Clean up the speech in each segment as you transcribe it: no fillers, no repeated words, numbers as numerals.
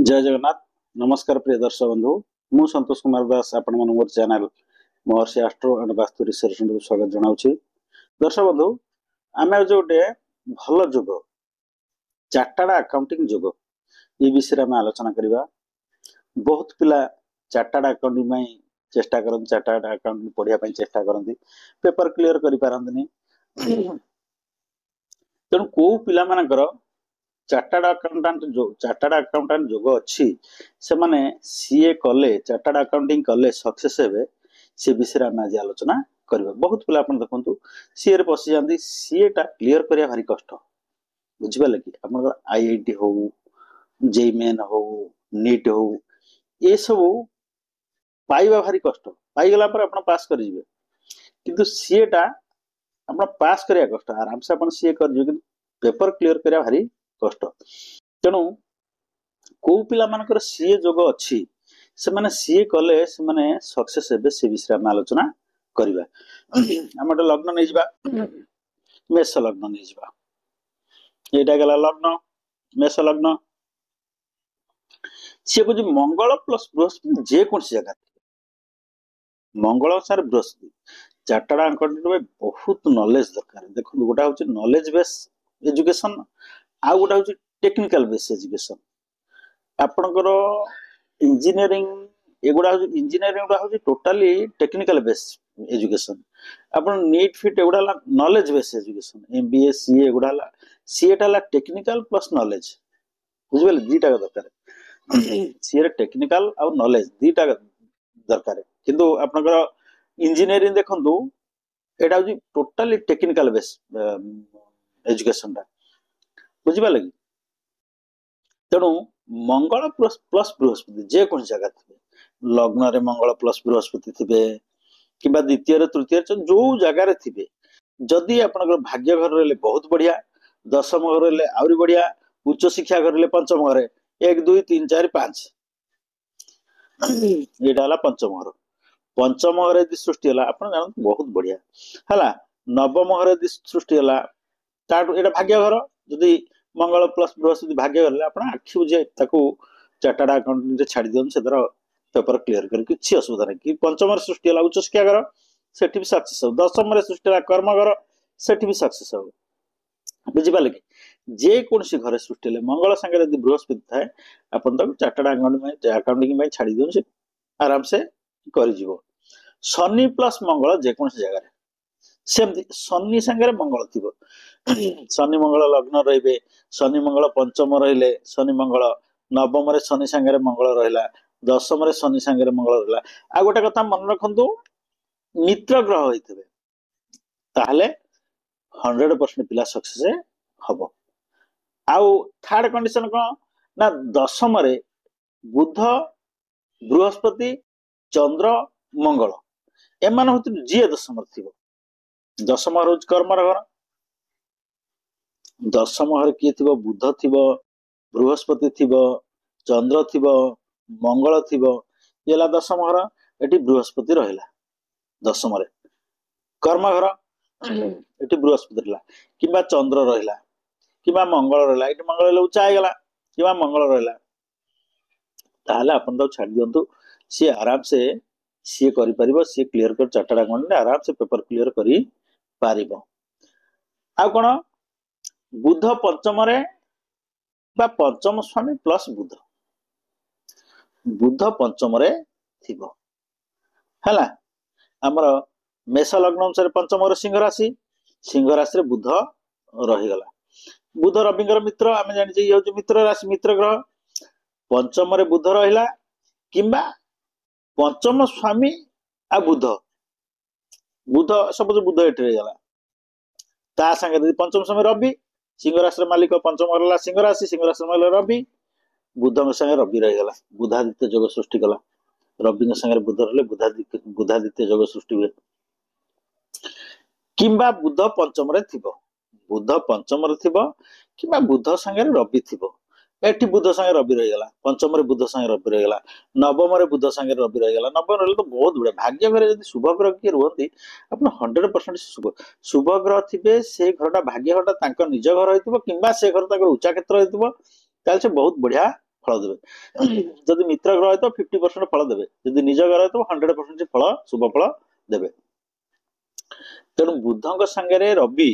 जय जगन्नाथ। नमस्कार प्रिय दर्शक बंधु, मु संतोष कुमार दास आपण मन channel Maharshi astro and vastu research centre को स्वागत जनाऊँ। दर्शक बंधु, आम जो गोटे भल जुग चार्टार्ड अकाउंटिंग जुग ये विषय में आलोचना करवा। बहुत पिला चार्टार्ड अकाउंटिंग में चेष्टा करते, चार्टार्ड अकाउंटिंग पढ़ाई चेष्टा करते, पेपर क्लीयर कर पारंतनी। तेणु को पिला मानकर चार्टार्ड अकाउंटेंट जोग अच्छी से माने सीए कले, चार्टार्ड अकाउंटिंग कले सक्सेस हेबे, से विषय में आज आलोचना करबा। बहुत पिला अपन देखंतु सीए रे पसि जांदी, सीए टा क्लियर करिया भारी कष्ट। बुझिबाले कि अपन आईआईटी हो, जेईई मेन हो, नीट हो, ये सब पाइबा भारी कष्ट। पाई गला पर अपन पास कर जिवे, किंतु सीए टा अपन पास करिया कष्ट। आराम से अपन सीए कर जिवे, पेपर क्लियर करिया भारी कष्ट। तेणु को पिला मानकर सीए जोग अच्छी से माने सीए कले से माने सक्सेस हेबे, से विषय में आलोचना करबा। हम गोटे लग्न नहीं जिबा, मेष लग्न नहीं जिबा। एटा गला लग्न मेष लग्न। सी कुछ मंगल प्लस बृहस्पति जे कौन सी जगह मंगल सार बृहस्पति चार्टार्ड अकाउंटेंट में बहुत नॉलेज दरकार। देखो गोटा हूँ नॉलेज बेस एजुकेशन, आ गोटा हूँ टेक्निकल बेस एजुकेशन। आपणकर इंजीनियरिंग एगुड़ा हूँ इंजीनियरिंग गुड़ा हूँ टोटाली टेक्निकल बेस एजुकेशन। आपण नीट फिट एगुड़ा knowledge base education. MBA CA एगुड़ा सीए टा टेक्निकल प्लस नॉलेज। बुझिबे दीटा दरकार, सीए टेक्निकल और नॉलेज दीटा दरकार। किंतु आपणकर इंजीनियरिंग देखंतु एटा हूँ टोटाली टेक्निकल बेस एजुकेशन टा। बुझिबा लगी। तेणु मंगल प्लस बृहस्पति जे कौन जगह थे, लग्न रे मंगल प्लस बृहस्पति थे कि द्वितीय तृतीय जो जगार थे, जदि आपन भाग्य घर रहे बहुत बढ़िया, दशम घर रहे आउरी बढ़िया, उच्च शिक्षा घर रहे पंचम घर 1 2 3 4 5 ये पंचम घर। पंचम घर यदि सृष्टि है आप जानते बहुत बढ़िया है। नवम घर यदि सृष्टि है यहाँ भाग्य घर। जदि मंगल प्लस बृहस्पति भाग्य घर आप आखि बुझे चार्टार्ड अकाउंटिंग छाड़ी दिखाँ, से पेपर क्लीयर कर किसी असुविधा नहीं। कि पंचम सृष्टि है उच्च शिक्षा घर, से भी सक्सेस हो। दशम सृष्टि है कर्म घर, से भी सक्सेस हो। बुझिपारे कि जेकोसी घर सृष्टि है मंगल सांगे यदि बृहस्पति थाए आप चार्टार्ड अकाउंटिंग छाड़ी दिखाँ, से आराम से कर। शनि प्लस मंगल जेकोसी जगह सेमती शनि सांगे मंगल थी, शनि मंगल लग्न रे, शनि मंगल पंचम रहिले, शनि मंगल नवम रे शनि सांगे मंगल रहा, दशम रे शनि सांगे मंगल रहा। आ गोटे कथा मन रखु, मित्र ग्रह होते ताहले 100% पिला सक्सेस हम। आउ थर्ड कंडीशन कौन ना, दशम रे बुध बृहस्पति चंद्र मंगल एमान होते जी दशम थी। दशम घर कर्मर घर, दशम घर किए थी, बुध थी, बृहस्पति थी, चंद्र थी, मंगल थी, ये दशम घर। ये बृहस्पति रहा दशम रे कर्म घर, ये बृहस्पति रहा कि चंद्र रहा कि मंगल रहा। ये मंगल उच्चा होगा कि मंगल रहा, ताहले आपन तो छाड़ दियंतु। सी आराम से सी करि परिबो, सी क्लियर कर चार्टार्ड अकाउंटेंट आराम से पेपर क्लियर करि पारिबो। आ कोन बुध पंचम रे बा पंचम स्वामी प्लस बुध, बुध पंचम रे थिबो हैला। हमर मेष लग्न अनुसार पंचम रे सिंह राशि, सिंह राशि रे बुध रही गला। बुध रविंकर मित्र, आमे जानि जे ये मित्र राशि, मित्र ग्रह। पंचम रे बुध रहिला किंबा पंचम स्वामी आ बुध, बुध सब बुध एट गला। ता संगे पंचम समय रवि, सिंह राशि मालिक पंचम रहा सिंह राशि, सिंह राशि मालिक रवि, बुध संगे रवि रहीगला, बुधादित्य जोग सृष्टि कला। रवि संगे बुध रहे बुधादित्य जोग सृष्टि हुए। किंबा बुध पंचम रे थिबो, बुध पंचम रे थिबो किंबा बुध संगे रवि थिबो। एठी बुध संगे रवि रहीगला, पंचम रे बुध संगे रवि रहीगला, नवम रे बुध संगे रवि रहीगला। नवम रही तो बहुत बढ़िया। भाग्य घर यदि शुभ ग्रह किए रुहति आप 100% शुभ ग्रह थे, से घरटा भाग्य घरटा निज घर हो, कि से घर उच्चा क्षेत्र हो, से बहुत बढ़िया फल देवे जदि मित्र ग्रह तो 50% फल देवे जदि निज ग्रह तो 100% फल शुभ फल देवे तेणु बुध संगे रवि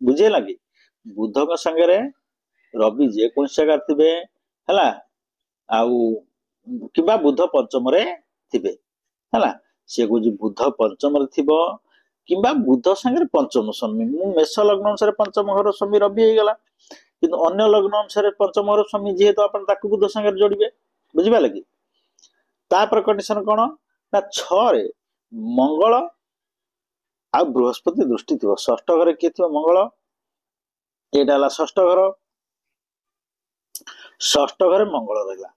बुझे लगे बुध संगे रवि जेकोसी जगह थे है किंबा बुध पंचम थे है सी कह बुध पंचम थी किंबा बुध संगे पंचम स्वामी मेष लग्न अनुसार पंचम घर स्वामी रवि हो गला किंतु अन्य लग्न अनुसार पंचम घर स्वामी जेहेतु आप बुध संगे जोड़े बुझे लगे तापर कंडीशन कौन ना 6 रे मंगल आ बृहस्पति दृष्टि थी षष्ठ घर किए थी मंगल यहाँ षष्ठ घर मंगल रहा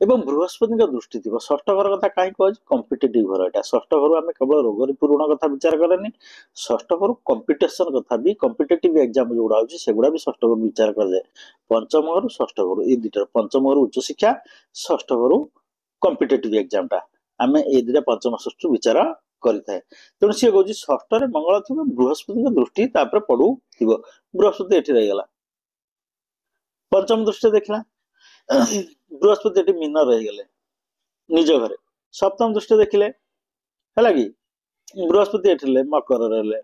एवं बृहस्पति दृष्टि थी षष्ठ घर कथा कहीं कह कॉम्पिटिटिव घर यहाँ षष्ठ घर आम केवल रोग पूरण कथा विचार करेनि षष्ठ घर कंपिटिशन कथा भी कॉम्पिटिटिव एग्जाम जोड़ा होची सेगुड़ा भी षष्ठ घर विचार कर जाए पंचम घर षष्ठ घर ये दुटा पंचम घर उच्च शिक्षा षष्ठ घर कॉम्पिटिटिव एग्जाम टा आम ए दुटा पंचम षष्ठ विचार करें तेणु सी कह षष्ठ मंगल थी बृहस्पति दृष्टि पड़ू थी बृहस्पति ये रहीगला पंचम दृष्टि देखला बृहस्पति ये मीन रहीगले निज घर सप्तम दृष्टि देखिले है कि बृहस्पति ये मकर रहे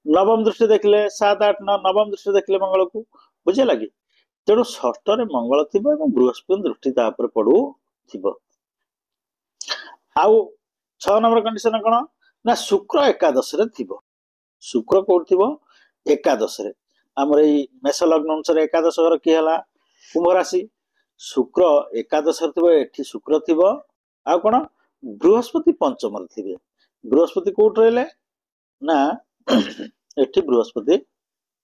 नवम दृष्टि देखिले 7 8 9 नवम दृष्टि देखिले मंगल को बुझे लगे तेणु षष्ठ मंगल थी बृहस्पति दृष्टि पड़ू थी आउ 6 नंबर कंडीशन कौन ना शुक्र एकादश थी शुक्र कौट थी एकादश आमर मेष लग्न अनुसार एकादश घर किए है कुंभ राशि शुक्र एकादश थी शुक्र थी आ कौन बृहस्पति पंचम थे बृहस्पति कौट रहे ना एठी बृहस्पति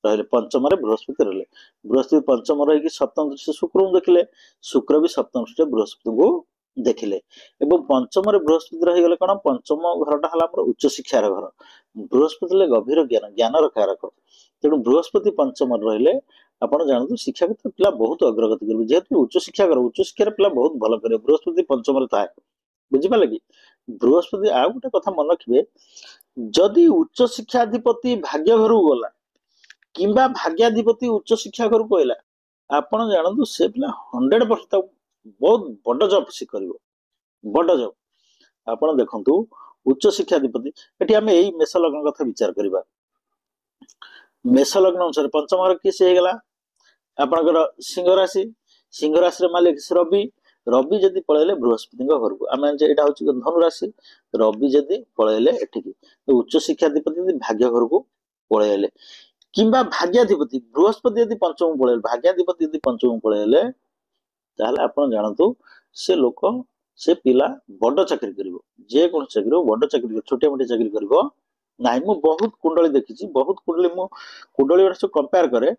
रहे पंचम बृहस्पति रहे बृहस्पति पंचम रही सप्तम दृष्टि शुक्र को देखिले शुक्र भी सप्तम दृष्टि बृहस्पति को देखिले एवं पंचम बृहस्पति रहीगले कौन पंचम घरटा है उच्च शिक्षार घर बृहस्पति गभीर ज्ञान ज्ञान कारक तेणु बृहस्पति पंचम रही आपड़ जानते शिक्षा क्षेत्र पिला बहुत अग्रगति करेंगे जेहेतु उच्च शिक्षा कर उच्च शिक्षार पिला बहुत भल करेंगे बृहस्पति पंचम थाए बुझिपारे कि बृहस्पति आ गोटे कथा मन रखिए जदि उच्च शिक्षाधिपति भाग्य घर गला किंबा भाग्याधिपति उच्च शिक्षा घर को आइला आपड़ जानतु से पिला 100% बहुत बड़ जब से कर बड़ जब आपड़ देखु उच्च शिक्षाधिपति ये आम यही मेष लग्न कथा विचार करवा मेष लग्न अनुसार पंचम घर किस होगा आपणकर सिंह राशि मालिक रवि रवि जदि पलैले बृहस्पति घर को आम यहाँ हूँ धनु राशि रवि जदि पलैले एठिकी उच्च शिक्षाधिपति भाग्य घर को पलैले किंबा भाग्याधिपति बृहस्पति यदि पंचम पलैले भाग्याधिपति यदि पंचम पलैले ताहले आपण जानतु से लोक से पिला बड़ चाकरी करिवो जे कोन चाकरी बड़ चाकरी छोटे मोटे चाकरी करिवो नाही मु बहुत कुंडली देखिछि बहुत कुंडली मु कुंडली वर्ष कंपेयर करे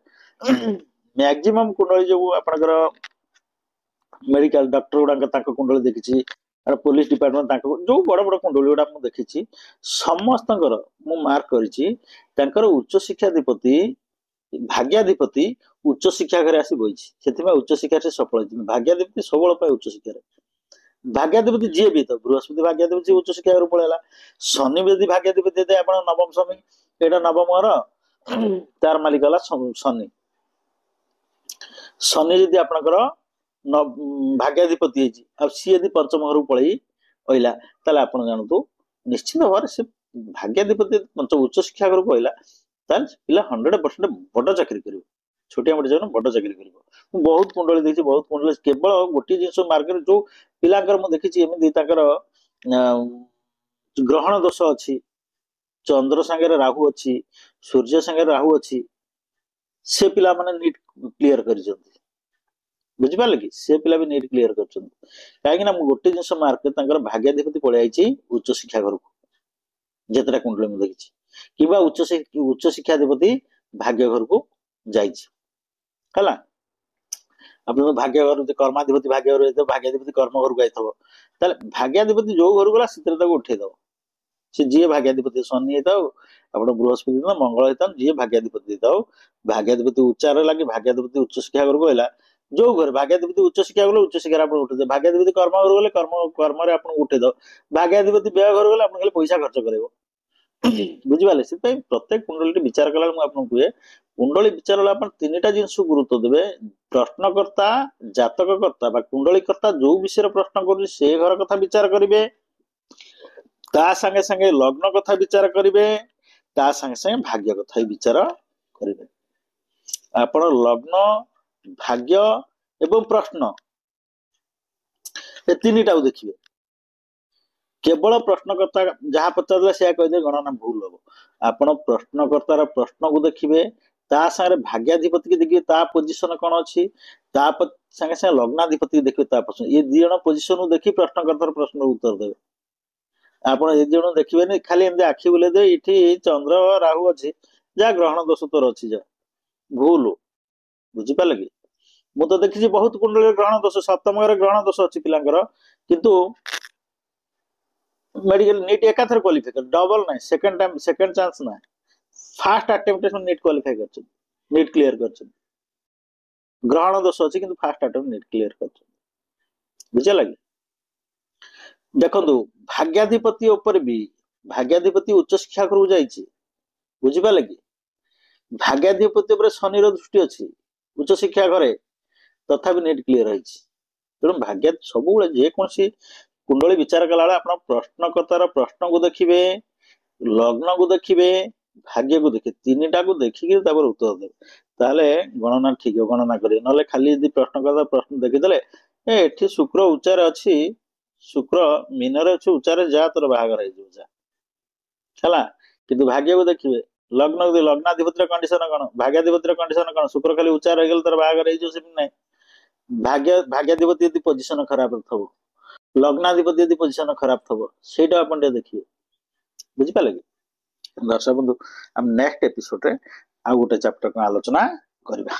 मैक्सिमम कुंडली जो आपनकर मेडिकल डॉक्टर गुडा ताको कुंडली देखिछि और पुलिस डिपार्टमेंट ताको जो बड़ बड़ कुंडली गुडा मु देखिछि समस्तकर मु मार्क करिछि तांकर उच्च शिक्षाधिपति भाग्याधिपति उच्च शिक्षा घर आसी बही से उच्च शिक्षा से सफल भाग्याधिपति सबल पाए उच्च शिक्षा भाग्याधिपति जी भी तो बृहस्पति भाग्याधिपति उच्च शिक्षा घर पलैला शनि भी भाग्याधिपति दे आप नवम स्वामी यहाँ नवम घर तार मालिक है शनि शनि जदि आपणकर भाग्याधिपति सी यदि पंचम घर पलि अला ताले आप जानतु निश्चित भाव से भाग्याधिपति पंचम उच्च शिक्षा घर को अला पिला 100% बड़ चाकरी कर छोटिया मोटे जगह बड़ चाकरी कर बहुत कुंडली देखी बहुत कुंडली केवल गोटे जिन मार्केट जो पिलांकर मु देखी एमती ग्रहण दोष अच्छी चंद्र सांगे राहु अच्छी सूर्य सांगे राहु अच्छी से पिला माने नीट क्लियर कर बुझिपारे कि से पिला भी नीट क्लियर कर कहीं गोटे जिन मार्केट भाग्याधिपति पलि उच्च शिक्षा घर को जितेटा कुंडली मुझे देखी किंबा उच्च शिक्षाधिपति भाग्य घर को जाइला आप भाग्य घर कर्माधिपति भाग्य घर भाग्याधिपति कर्म घर को जाए भाग्याधिपति जो घर गला से उठेद सी जी भाग्याधिपति शनि होता आप बृहस्पति मंगल होता जी भाग्याधिपति होता भाग्याधिपति उच्चार लगे भाग्याधिपति उच्च शिक्षा घर को आइला जो घर भाग्याधिपति उच्च शिक्षा गले उच्च शिक्षा आप उठे भाग्याधिपति कर्म घर गले कर्म आप उठेद भाग्याधिपति व्यय घर गले आप पैसा खर्च कर ବୁଝିପାରିଲେ ସେଥିପାଇଁ ପ୍ରତ୍ୟେକ କୁଣ୍ଡଳୀ ବିଚାର କଲା ମୁଁ ଆପଣଙ୍କୁ କୁହେ କୁଣ୍ଡଳୀ ବିଚାର ଆପଣ ତିନିଟା ଜିନିଷ ଗୁରୁତ୍ୱ ଦେବେ ପ୍ରଶ୍ନକର୍ତ୍ତା ଜାତକକର୍ତ୍ତା ବା କୁଣ୍ଡଳୀକର୍ତ୍ତା ଯୋଉ ବିଷୟରେ ପ୍ରଶ୍ନ କରୁଛି ସେ ଘର କଥା ବିଚାର କରିବେ ତା ସାଙ୍ଗେ ସାଙ୍ଗେ ଲଗ୍ନ କଥା ବିଚାର କରିବେ ତା ସାଙ୍ଗେ ସାଙ୍ଗେ ଭାଗ୍ୟ କଥା ବିଚାର କରିବେ ଆପଣ ଲଗ୍ନ ଭାଗ୍ୟ ଏବଂ ପ୍ରଶ୍ନ ଏ ତିନିଟାକୁ ଦେଖିବେ केवल प्रश्नकर्ता जहाँ पचारे से कहीदे गणना भूल हम आपण प्रश्नकर्तार प्रश्न को देखिए ता सारे भाग्याधिपति की देखिए ता पोजिशन कौन अच्छी सागे सागे लग्नाधिपति की देखिए ता पोजिशन ये दी जन पोजिशन देखिए प्रश्नकर्तार प्रश्न उत्तर देवे आपण ये जन देखिए खाली एमती आखि बुले दे इठी चंद्र राहु अच्छी जहाँ ग्रहण दोष तोर अच्छी जा भूल बुझिपारे कि मु तो देखी बहुत कुंडली ग्रहण दोष सप्तम ग्रहण दोष अच्छी पिलांकर किंतु मेडिकल नीट एकाथर क्वालिफाई कर डबल ना सेकंड टाइम सेकंड चांस ना फास्ट अटेम्प्ट में नीट क्वालिफाई कर नीट क्लियर कर ग्रहण दोष अच्छी किंतु फास्ट अटेम्प्ट नीट क्लियर कर बुझे लगे देखो भाग्याधिपति ऊपर भी भाग्याधिपति उच्च शिक्षा करू जाइए बुझिपारे कि भाग्याधिपति ऊपर शनि दृष्टि अच्छी उच्च शिक्षा घरे तथापि नीट क्लियर है तेणु भाग्य सब जेकोसी कुंडली विचार कला आप प्रश्नकर्तार प्रश्न को देखिए लग्न को देखिए भाग्य को देखिए तीन टा को देखिए उत्तर देवे ताले गणना ठीक है गणना करें ना खाली यदि प्रश्नकर्ता प्रश्न देखीदे ये शुक्र उच्चार अच्छी शुक्र मीनर अच्छी उच्चार जा तोर बाहर है कि भाग्य को देखिए लग्न लग्नाधिपति कंडीशन कौन भाग्याधिपति कंडीशन कौन शुक्र खाली उच्चार हो तोर बाहर ना भाग्य भाग्याधिपति यदि पोजिशन खराब थो लग्नाधिपति यदि पोजिशन खराब थो से देखिए बुझिपारे कि दर्शक बंधु हम नेक्स्ट एपिसोड रे आ गोटे चैप्टर को आलोचना करबा।